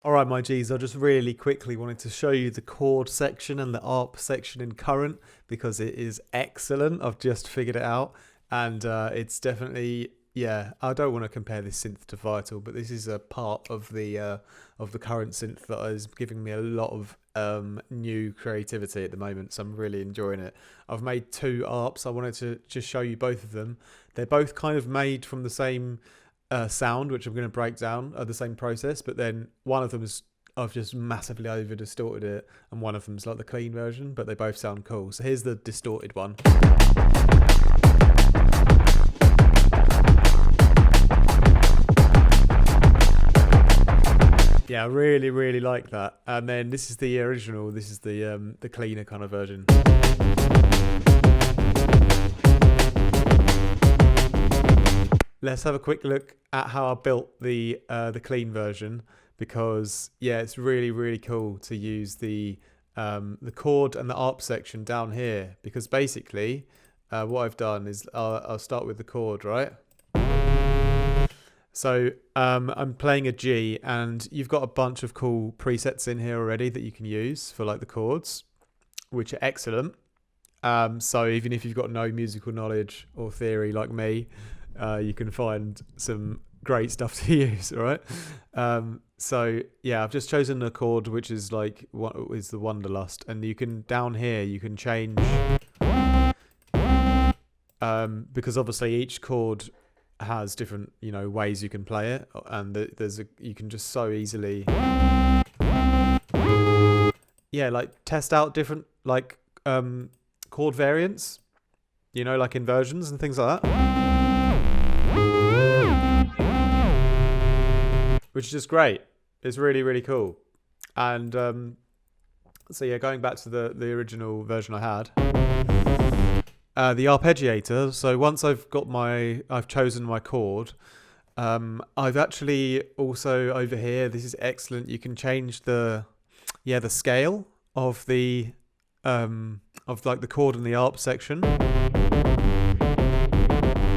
All right, my G's, I just really quickly wanted to show you the chord section and the arp section in Current because it is excellent. I've just figured it out, and it's definitely, yeah, I don't want to compare this synth to Vital, but this is a part of the Current synth that is giving me a lot of new creativity at the moment, so I'm really enjoying it. I've made two arps. I wanted to just show you both of them. They're both kind of made from the same sound, which I'm going to break down, the same process, but then one of them is I've just massively over distorted it, and one of them's like the clean version, but they both sound cool. So here's the distorted one. Yeah, I really like that. And then this is the original. This is the cleaner kind of version. Let's have a quick look at how I built the clean version, because yeah, it's really cool to use the chord and the arp section down here, because basically what I've done is I'll start with the chord, right? So I'm playing a G, and you've got a bunch of cool presets in here already that you can use for like the chords, which are excellent. So even if you've got no musical knowledge or theory like me, you can find some great stuff to use, all right? So yeah, I've just chosen a chord which is like what is the Wanderlust, and you can down here you can change because obviously each chord has different ways you can play it, and you can just so easily like test out different like chord variants, like inversions and things like that, which is just great. It's really cool. And so yeah, going back to the original version I had, the arpeggiator. So once I've chosen my chord, I've actually also over here, this is excellent, you can change the scale of the of like the chord and the arp section,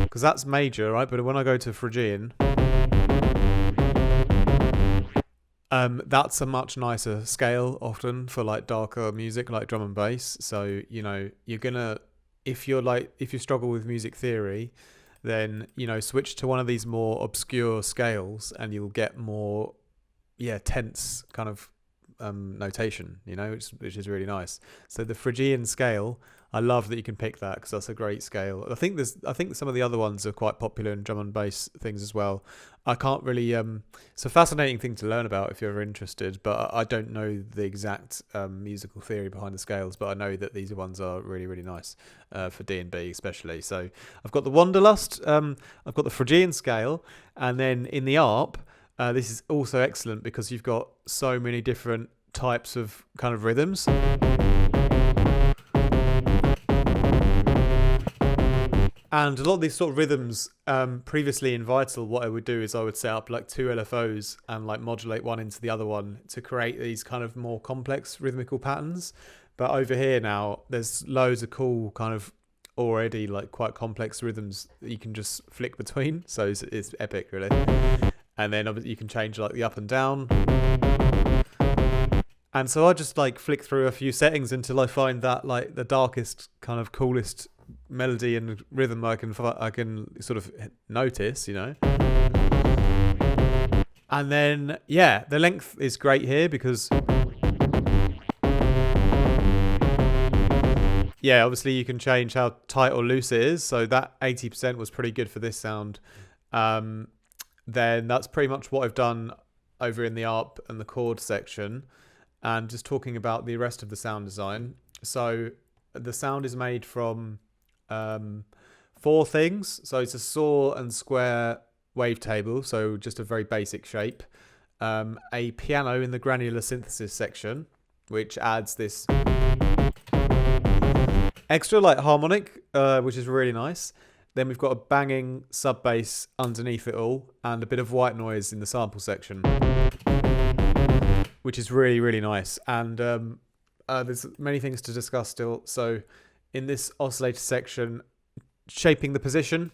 because that's major, right? But when I go to Phrygian, that's a much nicer scale often for like darker music like drum and bass. So you're gonna, if you struggle with music theory, then switch to one of these more obscure scales and you'll get more tense kind of notation, which is really nice. So the Phrygian scale, I love that you can pick that, because that's a great scale. I think some of the other ones are quite popular in drum and bass things as well. I can't really it's a fascinating thing to learn about if you're ever interested, but I don't know the exact musical theory behind the scales, but I know that these ones are really nice for D&B especially. So I've got the Wanderlust, I've got the Phrygian scale, and then in the arp, this is also excellent because you've got so many different types of kind of rhythms. And a lot of these sort of rhythms, previously in Vital, what I would do is I would set up like two LFOs and like modulate one into the other one to create these kind of more complex rhythmical patterns. But over here now, there's loads of cool kind of already like quite complex rhythms that you can just flick between. So it's epic, really. And then you can change like the up and down. And so I just like flick through a few settings until I find that like the darkest kind of coolest melody and rhythm I can sort of notice, And then the length is great here because obviously you can change how tight or loose it is. So that 80% was pretty good for this sound. Then that's pretty much what I've done over in the arp and the chord section. And just talking about the rest of the sound design. So the sound is made from 4 things. So it's a saw and square wavetable, so just a very basic shape. A piano in the granular synthesis section, which adds this extra like harmonic, which is really nice. Then we've got a banging sub bass underneath it all, and a bit of white noise in the sample section, which is really nice. And there's many things to discuss still. So in this oscillator section, shaping the position.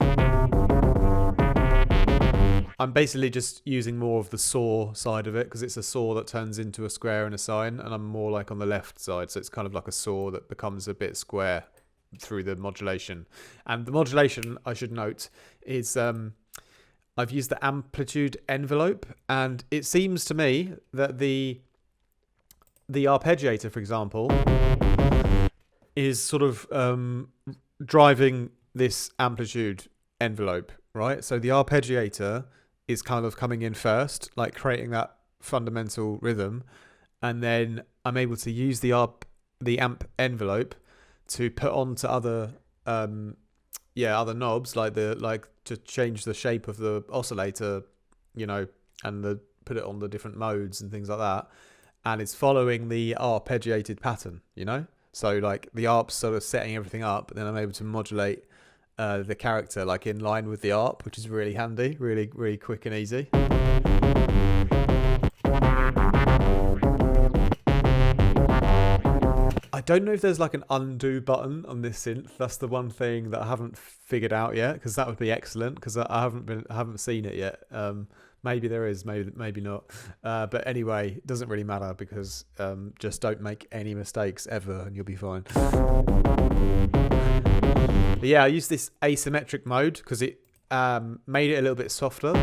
I'm basically just using more of the saw side of it because it's a saw that turns into a square and a sine, and I'm more like on the left side, so it's kind of like a saw that becomes a bit square through the modulation. And the modulation, I should note, is I've used the amplitude envelope, and it seems to me that the arpeggiator, for example, is sort of driving this amplitude envelope, right? So the arpeggiator is kind of coming in first, like creating that fundamental rhythm, and then I'm able to use the amp envelope to put onto other knobs, like to change the shape of the oscillator, and put it on the different modes and things like that. And it's following the arpeggiated pattern, So like the arp's sort of setting everything up, and then I'm able to modulate the character like in line with the arp, which is really handy, really, really quick and easy. I don't know if there's like an undo button on this synth. That's the one thing that I haven't figured out yet, because that would be excellent, because I haven't seen it yet. Maybe there is, maybe not. But anyway, it doesn't really matter, because just don't make any mistakes ever and you'll be fine. But yeah, I used this asymmetric mode because it made it a little bit softer.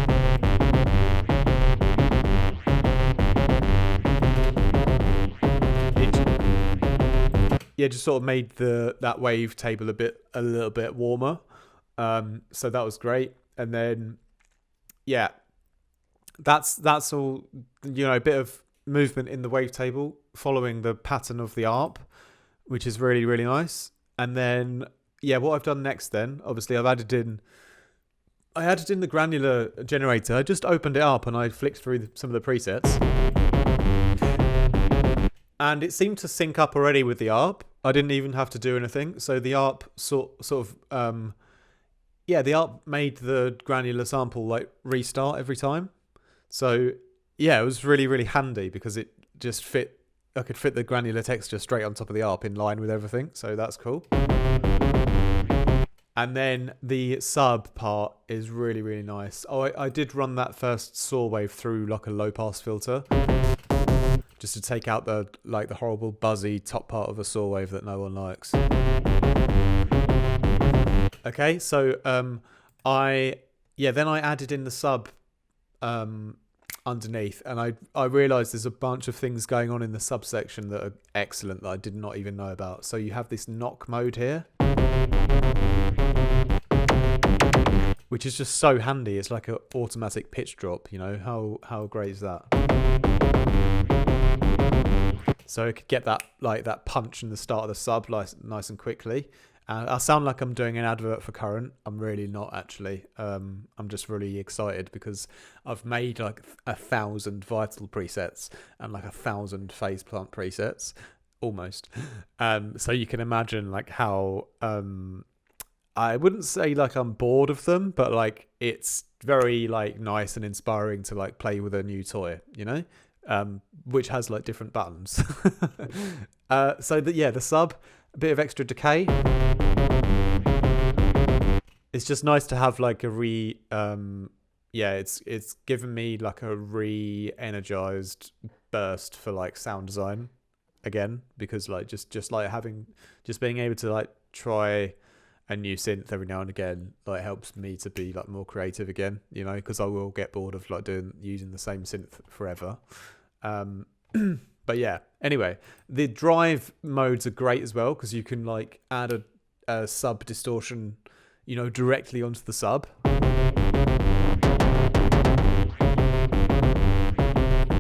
Just sort of made that wave table a little bit warmer. So that was great. And then, yeah, that's all, a bit of movement in the wavetable following the pattern of the arp, which is really, really nice. And then, what I've done next then, obviously I added in the granular generator. I just opened it up and I flicked through some of the presets. And it seemed to sync up already with the arp. I didn't even have to do anything. So the arp the arp made the granular sample like restart every time. So yeah, it was really, really handy because it just fit. I could fit the granular texture straight on top of the arp in line with everything. So that's cool. And then the sub part is really, really nice. Oh, I did run that first saw wave through like a low pass filter, just to take out the horrible buzzy top part of a saw wave that no one likes. Okay, so then I added in the sub underneath, and I realized there's a bunch of things going on in the subsection that are excellent that I did not even know about. So you have this knock mode here, which is just so handy. It's like an automatic pitch drop, how great is that? So I could get that punch in the start of the sub nice and quickly. I sound like I'm doing an advert for Current. I'm really not, actually. I'm just really excited because I've made like 1,000 Vital presets and like 1,000 phase plant presets, almost. So you can imagine like how I wouldn't say like I'm bored of them, but like it's very like nice and inspiring to like play with a new toy, which has like different buttons. The sub, a bit of extra decay. It's just nice to have like it's given me like a re-energized burst for like sound design again, because like just being able to like try a new synth every now and again like helps me to be like more creative again, because I will get bored of like using the same synth forever. But yeah, anyway, the drive modes are great as well because you can like add a sub distortion, directly onto the sub.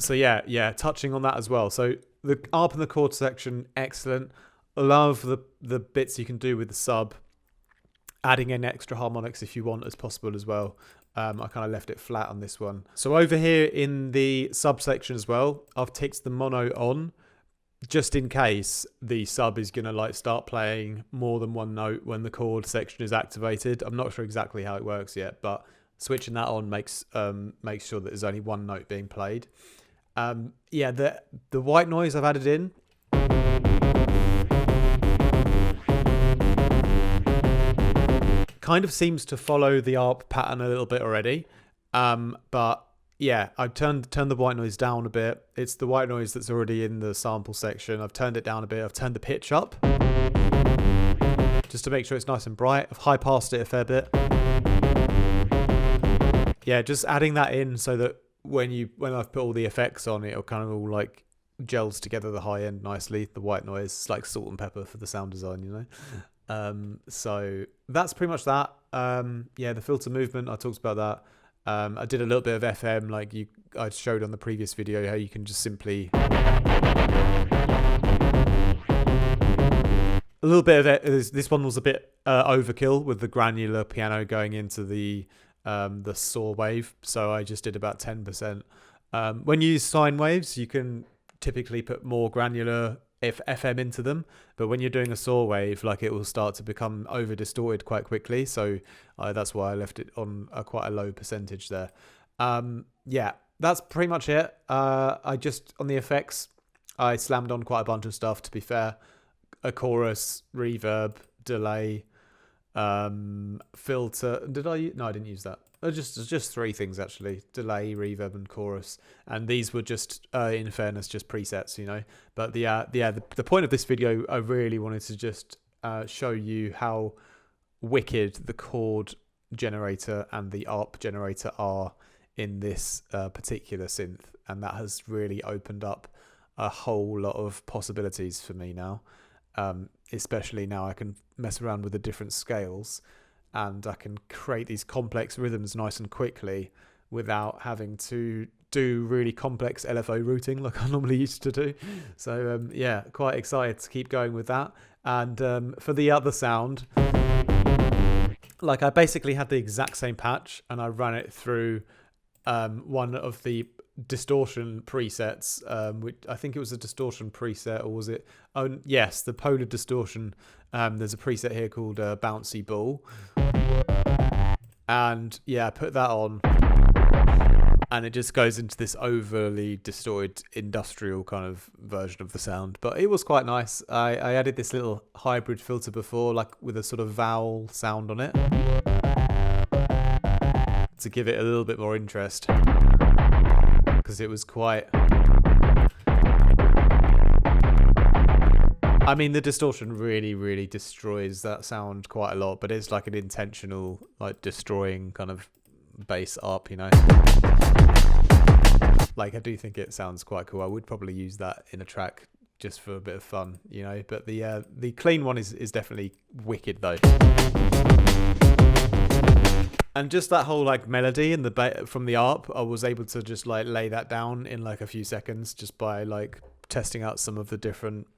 So yeah, touching on that as well. So the arp and the chord section, excellent. Love the bits you can do with the sub. Adding in extra harmonics if you want as possible as well. I kind of left it flat on this one. So over here in the subsection as well, I've ticked the mono on just in case the sub is going to like start playing more than one note when the chord section is activated. I'm not sure exactly how it works yet, but switching that on makes sure that there's only one note being played. The white noise I've added in. Kind of seems to follow the arp pattern a little bit already. But yeah, I've turned the white noise down a bit. It's the white noise that's already in the sample section. I've turned it down a bit. I've turned the pitch up just to make sure it's nice and bright. I've high passed it a fair bit. Yeah, just adding that in so that when I've put all the effects on, it'll kind of all like gels together the high end nicely. The white noise, it's like salt and pepper for the sound design, you know. So that's pretty much that. Yeah, the filter movement, I talked about that. I did a little bit of FM, like I showed on the previous video how you can just simply a little bit of it. This one was a bit overkill with the granular piano going into the saw wave, so I just did about 10%. When you use sine waves, you can typically put more granular FM into them, but when you're doing a saw wave, like, it will start to become over distorted quite quickly, so that's why I left it on quite a low percentage there. Yeah, that's pretty much it. I just, on the effects, I slammed on quite a bunch of stuff, to be fair. A chorus, reverb, delay, filter. No, I didn't use that. Just three things actually: delay, reverb, and chorus. And these were just, in fairness, just presets, you know. But the point of this video, I really wanted to just show you how wicked the chord generator and the arp generator are in this particular synth, and that has really opened up a whole lot of possibilities for me now. Especially now I can mess around with the different scales, and I can create these complex rhythms nice and quickly without having to do really complex LFO routing like I normally used to do. So yeah, quite excited to keep going with that. And for the other sound, like, I basically had the exact same patch and I ran it through one of the distortion presets, which I think it was a distortion preset, or was it? Oh yes, the polar distortion. There's a preset here called Bouncy Ball, and yeah, I put that on, and it just goes into this overly distorted industrial kind of version of the sound. But it was quite nice. I added this little hybrid filter before, like with a sort of vowel sound on it, to give it a little bit more interest, because it was quite, I mean, the distortion really destroys that sound quite a lot, but it's like an intentional, like, destroying kind of bass arp, you know. Like, I do think it sounds quite cool. I would probably use that in a track just for a bit of fun, you know. But the clean one is definitely wicked though. And just that whole like melody and the from the arp, I was able to just like lay that down in like a few seconds just by like testing out some of the different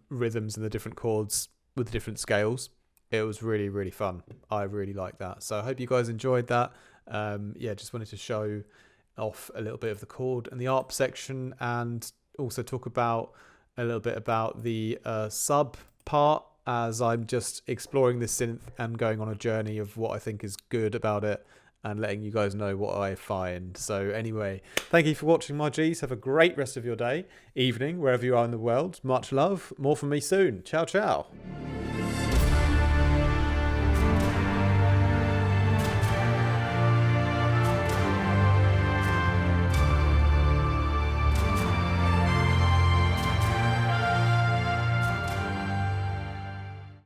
rhythms and the different chords with the different scales. It was really fun. I really like that. So I hope you guys enjoyed that. Yeah, just wanted to show off a little bit of the chord and the arp section, and also talk about a little bit about the sub part, as I'm just exploring this synth and going on a journey of what I think is good about it and letting you guys know what I find. So anyway, thank you for watching, my G's. Have a great rest of your day, evening, wherever you are in the world. Much love. More from me soon. Ciao, ciao.